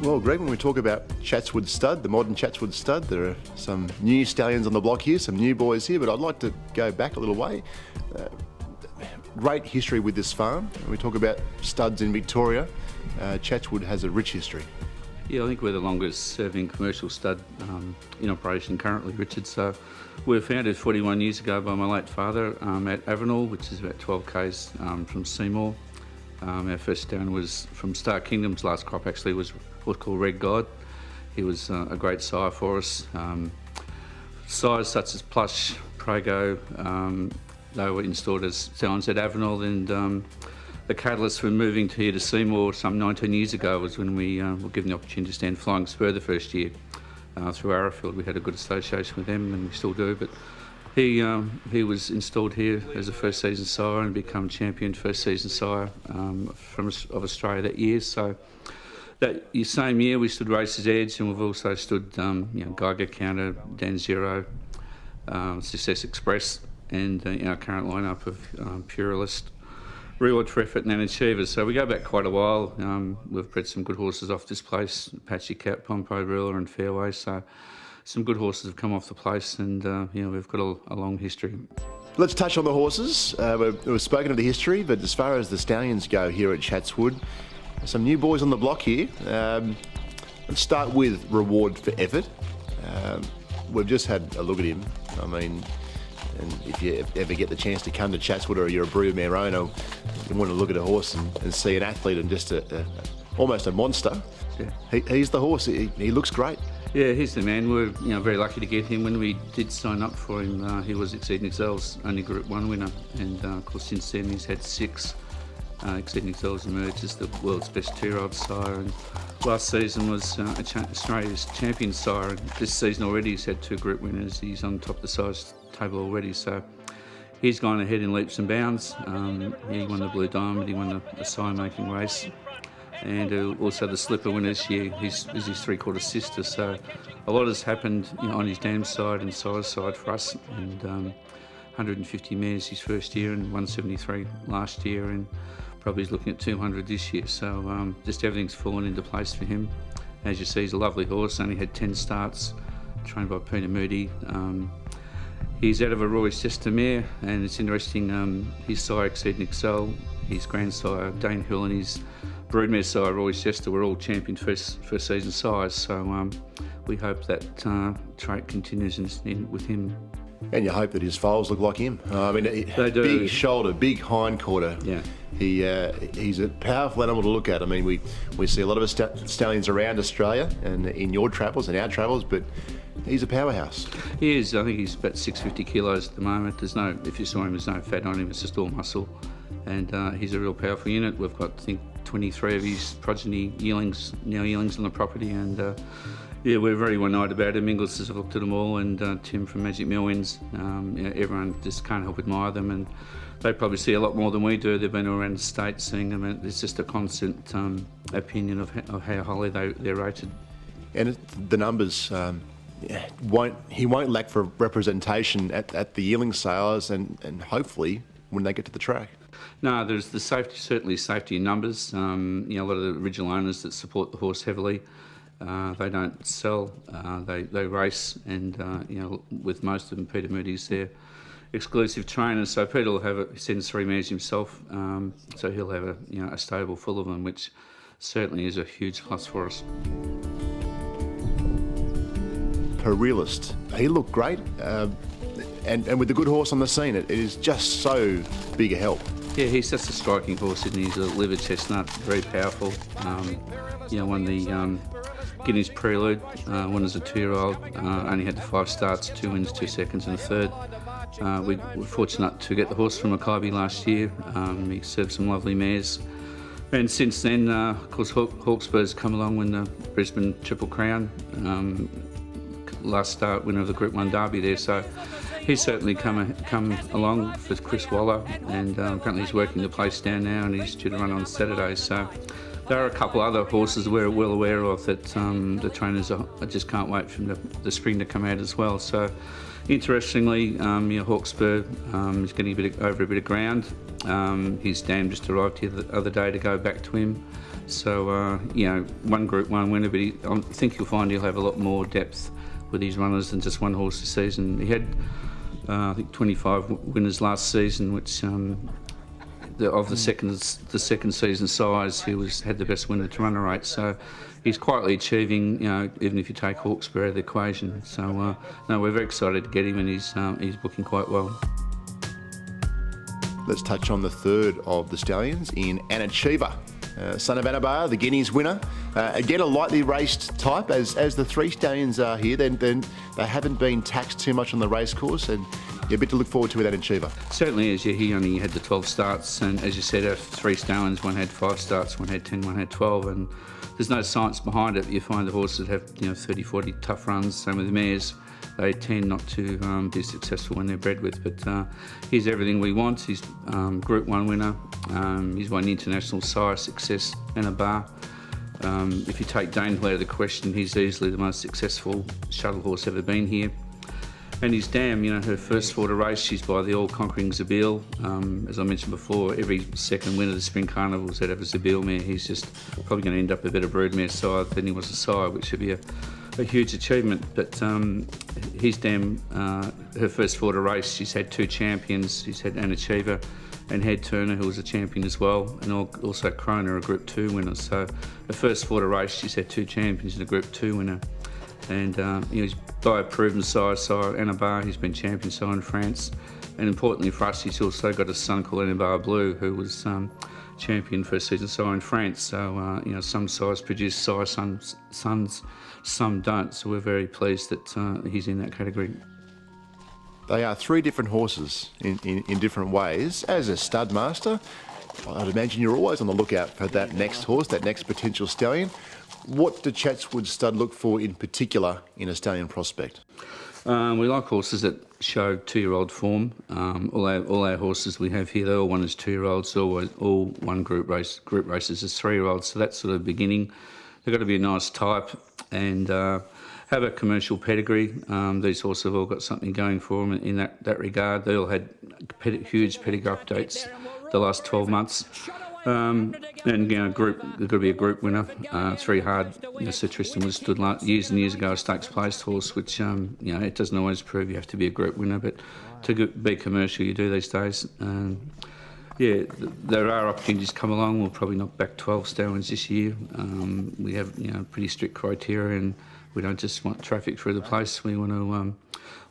Well, Greg, when we talk about Chatswood Stud, the modern Chatswood Stud, there are some new stallions on the block here, some new boys here, but I'd like to go back a little way. Great history with this farm. When we talk about studs in Victoria, Chatswood has a rich history. Yeah, I think we're the longest serving commercial stud in operation currently, Richard. So we were founded 41 years ago by my late father at Avenel, which is about 12 k's from Seymour. Our first stallion was from Star Kingdom's last crop actually was what's called Red God. He was a great sire for us. Sires such as Plush, Prego, they were installed as stallions at Avenel, and the catalyst for moving here to Seymour some 19 years ago was when we were given the opportunity to stand Flying Spur the first year through Arrowfield. We had a good association with them, and we still do, but he was installed here as a first season sire and become champion first season sire of Australia that year. So that same year we stood Racer's Edge, and we've also stood Geiger Counter, Dan Zero, Success Express, and our current lineup of Purrealist, Reward for Effort and Anacheeva. So we go back quite a while. We've bred some good horses off this place, Apache Cat, Pompo Ruler and Fairway. So some good horses have come off the place, and we've got a long history. Let's touch on the horses. We've spoken of the history, but as far as the stallions go here at Chatswood, some new boys on the block here. Let's start with Reward for Effort. We've just had a look at him. I mean, and if you ever get the chance to come to Chatswood, or you're a broodmare owner, you want to look at a horse and see an athlete and just almost a monster. Yeah. He's the horse. He looks great. Yeah, he's the man. We're very lucky to get him. When we did sign up for him, he was Exceeding Excel's only Group 1 winner, and of course since then he's had 6. Exceeding Excel's emerged as the world's best 2-year-old sire, and last season was Australia's champion sire, and this season already he's had 2 group winners. He's on top of the size table already, so he's gone ahead in leaps and bounds. He won the Blue Diamond, he won the sire making race, and also the slipper win this year. He's his 3/4 sister, so a lot has happened on his dam side and sire side for us, and 150 mares his first year and 173 last year, and probably he's looking at 200 this year, so just everything's fallen into place for him. As you see, he's a lovely horse, only had 10 starts, trained by Peter Moody. He's out of a Roy Chester mare, and it's interesting, his sire Exceeding Excel, his grandsire Dane Hill, and his broodmare sire Roy Chester were all champion first season sires, so we hope that trait continues with him. And you hope that his foals look like him. I mean, they do. Big shoulder, big hind quarter. Yeah. He's a powerful animal to look at. I mean, we see a lot of stallions around Australia and in your travels and our travels, but he's a powerhouse. He is. I think he's about 650 kilos at the moment. If you saw him, there's no fat on him. It's just all muscle, and he's a real powerful unit. We've got, I think, 23 of his progeny yearlings on the property, and we're very one-eyed about him. Inglis has looked at them all, and Tim from Magic Millwins. Everyone just can't help admire them, and they probably see a lot more than we do. They've been around the state seeing them, and it's just a constant opinion of how highly they're rated. And the numbers, he won't lack for representation at the yearling sales, and hopefully when they get to the track. No, there's the safety, certainly safety in numbers. A lot of the original owners that support the horse heavily, they don't sell, they race, and with most of them, Peter Moody's their exclusive trainer. So Peter will he sends 3 mares himself, so he'll have a stable full of them, which certainly is a huge plus for us. Purrealist, he looked great, and with the good horse on the scene, it is just so big a help. Yeah, he's just a striking horse, isn't he? He's a liver chestnut, very powerful. Won the Guineas Prelude, won as a 2-year-old, only had the 5 starts, 2 wins, 2 seconds and a third. We were fortunate to get the horse from Maccabi last year. He served some lovely mares. And since then, of course, Hawkspur's come along, win the Brisbane Triple Crown, last start winner of the Group 1 Derby there. So he's certainly come along for Chris Waller, and apparently he's working the place down now, and he's due to run on Saturday. So There are a couple other horses we're well aware of that the trainers just can't wait for the spring to come out as well. So, interestingly, Hawkspur is getting over a bit of ground. His dam just arrived here the other day to go back to him. So, one Group 1 winner, but I think you'll find he'll have a lot more depth with his runners than just one horse this season. He had, I think, 25 winners last season, which of the second season size, he had the best winner to runner rate. So he's quietly achieving, even if you take Hawkspur out of the equation. So no, we're very excited to get him, and he's booking quite well. Let's touch on the third of the stallions in Anacheeva. Son of Anabar, the Guineas winner. Again, a lightly raced type, as the three stallions are here. Then they haven't been taxed too much on the race course, and a bit to look forward to with Anacheeva. Certainly is. He only had the 12 starts, and as you said, our three stallions, one had 5 starts, one had 10, one had 12, and there's no science behind it. You find the horses that have 30, 40 tough runs. Same with the mares. They tend not to be successful when they're bred with, but he's everything we want. He's Group 1 winner. He's won international sire success and a bar. If you take Danehill out of the question, he's easily the most successful shuttle horse ever been here. And his dam, her first for the race, she's by the all-conquering Zabeel. As I mentioned before, every second winner of the Spring Carnivals that have a Zabeel mare, he's just probably going to end up a better broodmare sire than he was a sire, which would be a huge achievement. But his dam, her first for the race, she's had 2 champions. She's had Anacheeva and Head Turner, who was a champion as well, and also Krona, a Group 2 winner. So the first for the race, she's had 2 champions and a Group 2 winner. And he's by a proven sire, Anabar. He's been champion sire in France. And importantly for us, he's also got a son called Anabar Blue, who was champion first season sire in France. So, some sires produce sire sons, some don't. So we're very pleased that he's in that category. They are 3 different horses in different ways. As a stud master, I'd imagine you're always on the lookout for that next horse, that next potential stallion. What do Chatswood Stud look for in particular in a stallion prospect? We like horses that show 2-year-old form. All our horses we have here, they all won as 2-year-olds, all won group races as 3-year-olds. So that's sort of beginning. They've got to be a nice type and have a commercial pedigree. These horses have all got something going for them in that regard. They all had huge pedigree updates the last 12 months. And they've got to be a group winner. It's very hard. Sir Tristan was stood years and years ago a stakes placed horse, which it doesn't always prove you have to be a group winner, but to be commercial you do these days. There are opportunities come along. We'll probably knock back 12 stallions this year. We have pretty strict criteria, and we don't just want traffic through the place. We want to.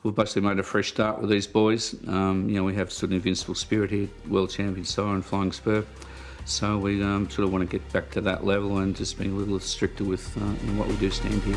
We've basically made a fresh start with these boys. We have sort of Invincible Spirit here, world champion sire and Flying Spur. So we sort of want to get back to that level and just be a little stricter with what we do stand here.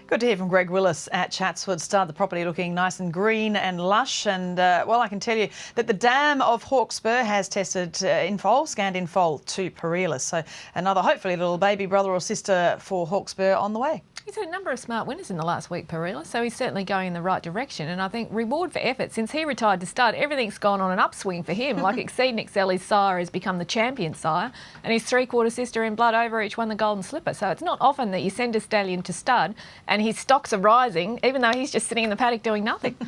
Good to hear from Greg Willis at Chatswood Stud. The property looking nice and green and lush. And, I can tell you that the dam of Hawkspur has tested scanned in foal to Purrealist. So another, hopefully, little baby brother or sister for Hawkspur on the way. He's had a number of smart winners in the last week, Purrealist, so he's certainly going in the right direction. And I think reward for effort, since he retired to stud, everything's gone on an upswing for him. Like Exceed and Excel, his sire has become the champion sire, and his 3/4 sister in Blood Over each won the Golden Slipper. So it's not often that you send a stallion to stud and his stocks are rising, even though he's just sitting in the paddock doing nothing.